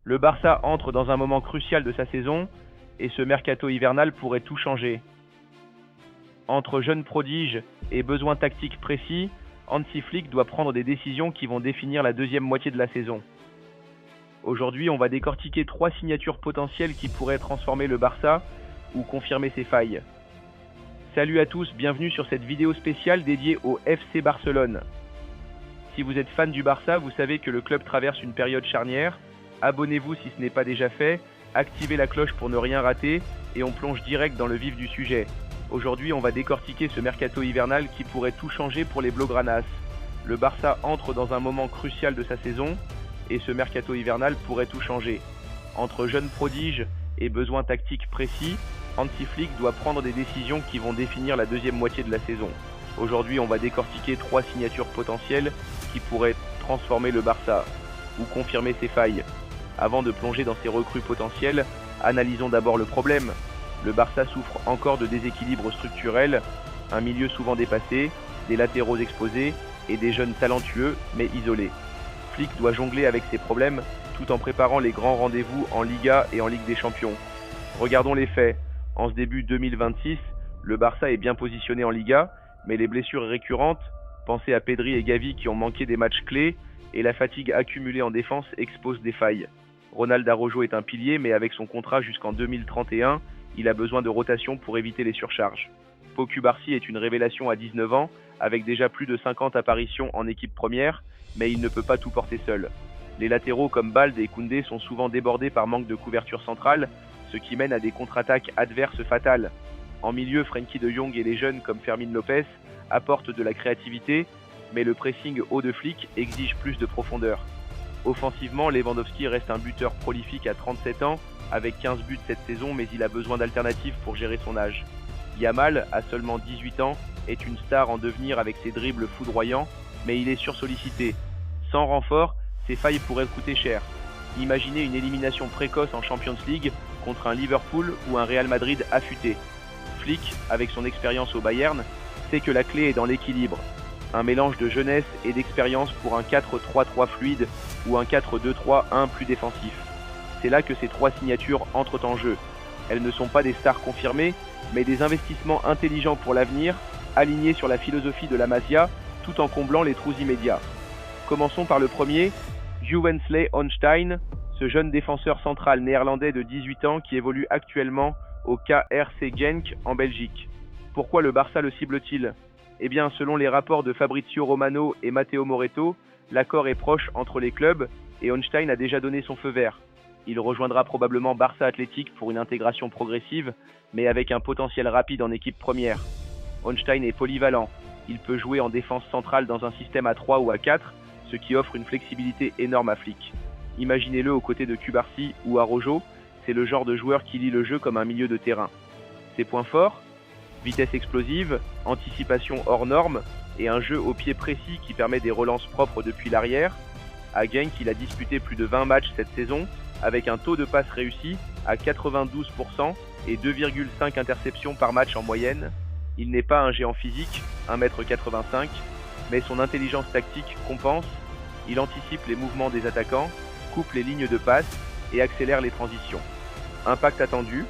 Le Barça entre dans un moment crucial de sa saison et ce mercato hivernal pourrait tout changer. Entre jeunes prodiges et besoins tactiques précis, Hansi Flick doit prendre des décisions qui vont définir la deuxième moitié de la saison. Aujourd'hui, on va décortiquer 3 signatures potentielles qui pourraient transformer le Barça ou confirmer ses failles. Salut à tous, bienvenue sur cette vidéo spéciale dédiée au FC Barcelone. Si vous êtes fan du Barça, vous savez que le club traverse une période charnière. Abonnez-vous si ce n'est pas déjà fait, activez la cloche pour ne rien rater et on plonge direct dans le vif du sujet. Aujourd'hui, on va décortiquer ce mercato hivernal qui pourrait tout changer pour les Blaugranas. Le Barça entre dans un moment crucial de sa saison et ce mercato hivernal pourrait tout changer. Entre jeunes prodiges et besoins tactiques précis, Hansi Flick doit prendre des décisions qui vont définir la deuxième moitié de la saison. Aujourd'hui, on va décortiquer 3 signatures potentielles qui pourraient transformer le Barça ou confirmer ses failles. Avant de plonger dans ces recrues potentielles, analysons d'abord le problème. Le Barça souffre encore de déséquilibres structurels, un milieu souvent dépassé, des latéraux exposés et des jeunes talentueux mais isolés. Flick doit jongler avec ces problèmes tout en préparant les grands rendez-vous en Liga et en Ligue des Champions. Regardons les faits. En ce début 2026, le Barça est bien positionné en Liga, mais les blessures récurrentes, pensez à Pedri et Gavi qui ont manqué des matchs clés, et la fatigue accumulée en défense exposent des failles. Ronald Araujo est un pilier, mais avec son contrat jusqu'en 2031, il a besoin de rotation pour éviter les surcharges. Pau Cubarsí est une révélation à 19 ans, avec déjà plus de 50 apparitions en équipe première, mais il ne peut pas tout porter seul. Les latéraux comme Balde et Koundé sont souvent débordés par manque de couverture centrale, ce qui mène à des contre-attaques adverses fatales. En milieu, Frenkie de Jong et les jeunes comme Fermín López apportent de la créativité, mais le pressing haut de Flick exige plus de profondeur. Offensivement, Lewandowski reste un buteur prolifique à 37 ans, avec 15 buts cette saison, mais il a besoin d'alternatives pour gérer son âge. Yamal, à seulement 18 ans, est une star en devenir avec ses dribbles foudroyants, mais il est sursollicité. Sans renfort, ses failles pourraient coûter cher. Imaginez une élimination précoce en Champions League contre un Liverpool ou un Real Madrid affûté. Flick, avec son expérience au Bayern, sait que la clé est dans l'équilibre. Un mélange de jeunesse et d'expérience pour un 4-3-3 fluide ou un 4-2-3-1 plus défensif. C'est là que ces 3 signatures entrent en jeu. Elles ne sont pas des stars confirmées, mais des investissements intelligents pour l'avenir, alignés sur la philosophie de la Masia, tout en comblant les trous immédiats. Commençons par le premier, Joevensley Onstein, ce jeune défenseur central néerlandais de 18 ans qui évolue actuellement au KRC Genk en Belgique. Pourquoi le Barça le cible-t-il ? Eh bien, selon les rapports de Fabrizio Romano et Matteo Moretto, l'accord est proche entre les clubs et Onstein a déjà donné son feu vert. Il rejoindra probablement Barça Athletic pour une intégration progressive, mais avec un potentiel rapide en équipe première. Onstein est polyvalent. Il peut jouer en défense centrale dans un système à 3 ou à 4, ce qui offre une flexibilité énorme à Flick. Imaginez-le aux côtés de Cubarsí ou Araujo, c'est le genre de joueur qui lit le jeu comme un milieu de terrain. Ses points forts ? Vitesse explosive, anticipation hors norme et un jeu au pied précis qui permet des relances propres depuis l'arrière. À Genk, il a disputé plus de 20 matchs cette saison avec un taux de passe réussi à 92% et 2,5 interceptions par match en moyenne. Il n'est pas un géant physique, 1m85, mais son intelligence tactique compense. Il anticipe les mouvements des attaquants, coupe les lignes de passe et accélère les transitions. Impact attendu,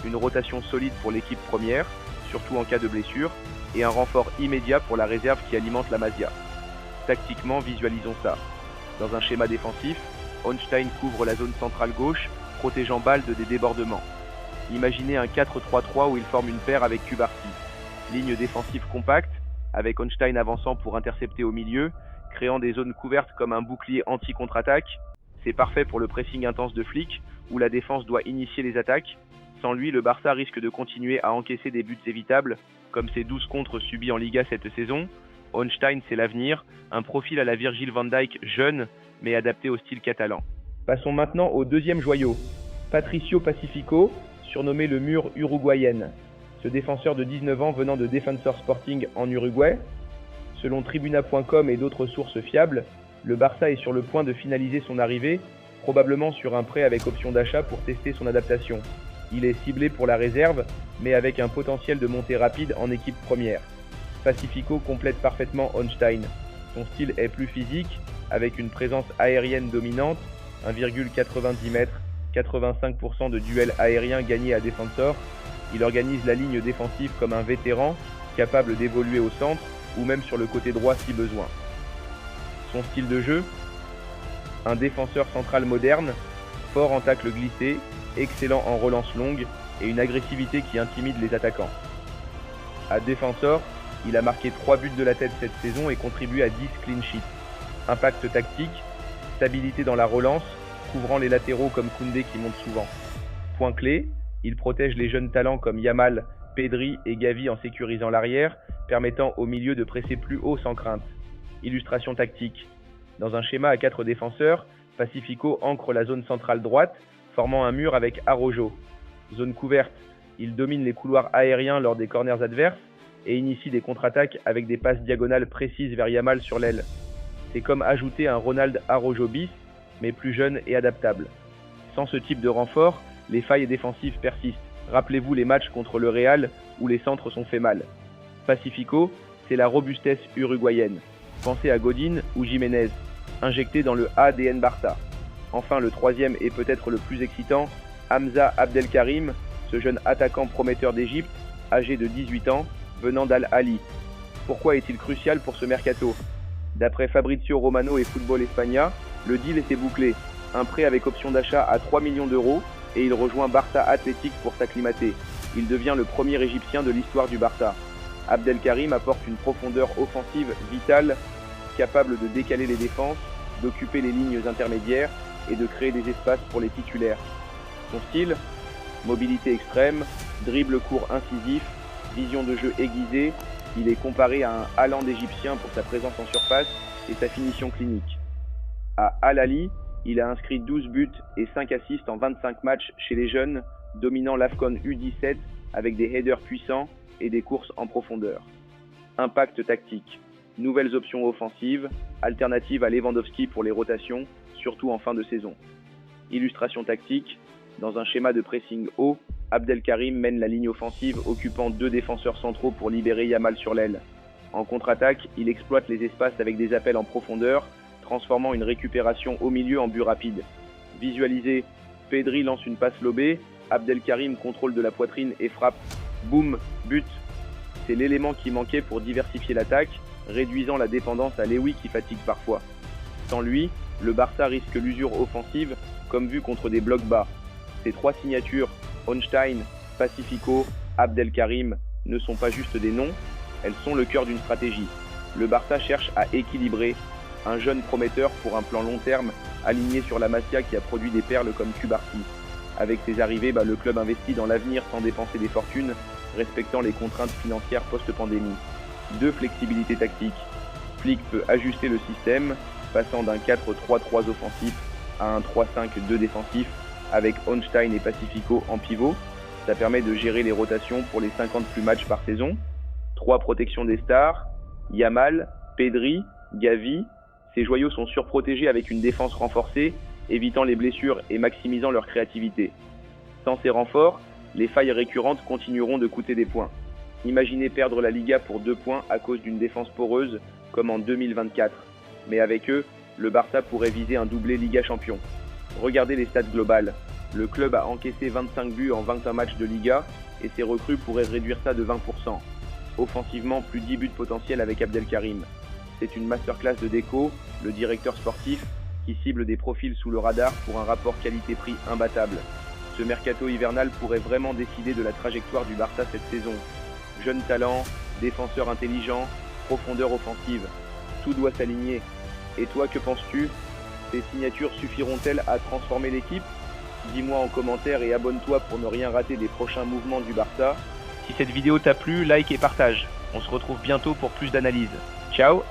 une rotation solide pour l'équipe première, surtout en cas de blessure, et un renfort immédiat pour la réserve qui alimente la Masia. Tactiquement, visualisons ça. Dans un schéma défensif, Onstein couvre la zone centrale gauche, protégeant Balde des débordements. Imaginez un 4-3-3 où il forme une paire avec Cubarsí. Ligne défensive compacte, avec Onstein avançant pour intercepter au milieu, créant des zones couvertes comme un bouclier anti-contre-attaque. C'est parfait pour le pressing intense de Flick, où la défense doit initier les attaques. Sans lui, le Barça risque de continuer à encaisser des buts évitables, comme ses 12 contres subis en Liga cette saison. Onstein, c'est l'avenir, un profil à la Virgil van Dijk jeune, mais adapté au style catalan. Passons maintenant au deuxième joyau, Patricio Pacifico, surnommé le mur uruguayenne. Ce défenseur de 19 ans venant de Defensor Sporting en Uruguay. Selon Tribuna.com et d'autres sources fiables, le Barça est sur le point de finaliser son arrivée, probablement sur un prêt avec option d'achat pour tester son adaptation. Il est ciblé pour la réserve, mais avec un potentiel de montée rapide en équipe première. Pacifico complète parfaitement Onstein. Son style est plus physique, avec une présence aérienne dominante, 1,90 m, 85% de duels aériens gagnés à Defensor. Il organise la ligne défensive comme un vétéran, capable d'évoluer au centre ou même sur le côté droit si besoin. Son style de jeu, un défenseur central moderne, fort en tacle glissé, excellent en relance longue et une agressivité qui intimide les attaquants. À Defensor, il a marqué 3 buts de la tête cette saison et contribué à 10 clean sheets. Impact tactique, stabilité dans la relance, couvrant les latéraux comme Koundé qui monte souvent. Point clé, il protège les jeunes talents comme Yamal, Pedri et Gavi en sécurisant l'arrière, permettant au milieu de presser plus haut sans crainte. Illustration tactique. Dans un schéma à 4 défenseurs, Pacifico ancre la zone centrale droite, formant un mur avec Araujo. Zone couverte, il domine les couloirs aériens lors des corners adverses et initie des contre-attaques avec des passes diagonales précises vers Yamal sur l'aile. C'est comme ajouter un Ronald Araujo bis, mais plus jeune et adaptable. Sans ce type de renfort, les failles défensives persistent. Rappelez-vous les matchs contre le Real où les centres sont fait mal. Pacifico, c'est la robustesse uruguayenne. Pensez à Godin ou Jiménez, injectés dans le ADN Barça. Enfin, le troisième et peut-être le plus excitant, Hamza Abdelkarim, ce jeune attaquant prometteur d'Égypte, âgé de 18 ans, venant d'Al-Ahly. Pourquoi est-il crucial pour ce mercato? D'après Fabrizio Romano et Football España, le deal était bouclé. Un prêt avec option d'achat à 3 millions d'euros et il rejoint Barça Athletic pour s'acclimater. Il devient le premier Égyptien de l'histoire du Barça. Abdelkarim apporte une profondeur offensive vitale, capable de décaler les défenses, d'occuper les lignes intermédiaires et de créer des espaces pour les titulaires. Son style, mobilité extrême, dribble court incisif, vision de jeu aiguisée, il est comparé à un Haaland égyptien pour sa présence en surface et sa finition clinique. À Al-Ahly, il a inscrit 12 buts et 5 assists en 25 matchs chez les jeunes, dominant l'AFCON U17 avec des headers puissants et des courses en profondeur. Impact tactique, nouvelles options offensives, alternatives à Lewandowski pour les rotations, surtout en fin de saison. Illustration tactique, dans un schéma de pressing haut, Abdelkarim mène la ligne offensive occupant 2 défenseurs centraux pour libérer Yamal sur l'aile. En contre-attaque, il exploite les espaces avec des appels en profondeur, transformant une récupération au milieu en but rapide. Visualisé, Pedri lance une passe lobée, Abdelkarim contrôle de la poitrine et frappe. Boum, but. C'est l'élément qui manquait pour diversifier l'attaque, réduisant la dépendance à Lewy qui fatigue parfois. Sans lui, le Barça risque l'usure offensive, comme vu contre des blocs bas. Ces 3 signatures, Honstein, Pacifico, Abdelkarim, ne sont pas juste des noms, elles sont le cœur d'une stratégie. Le Barça cherche à équilibrer un jeune prometteur pour un plan long terme, aligné sur la Masia qui a produit des perles comme Cubarsí. Avec ses arrivées, le club investit dans l'avenir sans dépenser des fortunes, respectant les contraintes financières post-pandémie. 2 flexibilités tactiques. Flick peut ajuster le système, passant d'un 4-3-3 offensif à un 3-5-2 défensif, avec Honstein et Pacifico en pivot. Ça permet de gérer les rotations pour les 50 plus matchs par saison. 3 protections des stars, Yamal, Pedri, Gavi. Ces joyaux sont surprotégés avec une défense renforcée, évitant les blessures et maximisant leur créativité. Sans ces renforts, les failles récurrentes continueront de coûter des points. Imaginez perdre la Liga pour 2 points à cause d'une défense poreuse, comme en 2024. Mais avec eux, le Barça pourrait viser un doublé Liga Champion. Regardez les stats globales. Le club a encaissé 25 buts en 21 matchs de Liga et ses recrues pourraient réduire ça de 20%. Offensivement, plus 10 buts potentiels avec Abdelkarim. C'est une masterclass de Deco, le directeur sportif, qui cible des profils sous le radar pour un rapport qualité-prix imbattable. Ce mercato hivernal pourrait vraiment décider de la trajectoire du Barça cette saison. Jeunes talents, défenseurs intelligents, profondeur offensive. Tout doit s'aligner. Et toi, que penses-tu? Ces signatures suffiront-elles à transformer l'équipe? Dis-moi en commentaire et abonne-toi pour ne rien rater des prochains mouvements du Barça. Si cette vidéo t'a plu, like et partage. On se retrouve bientôt pour plus d'analyses. Ciao!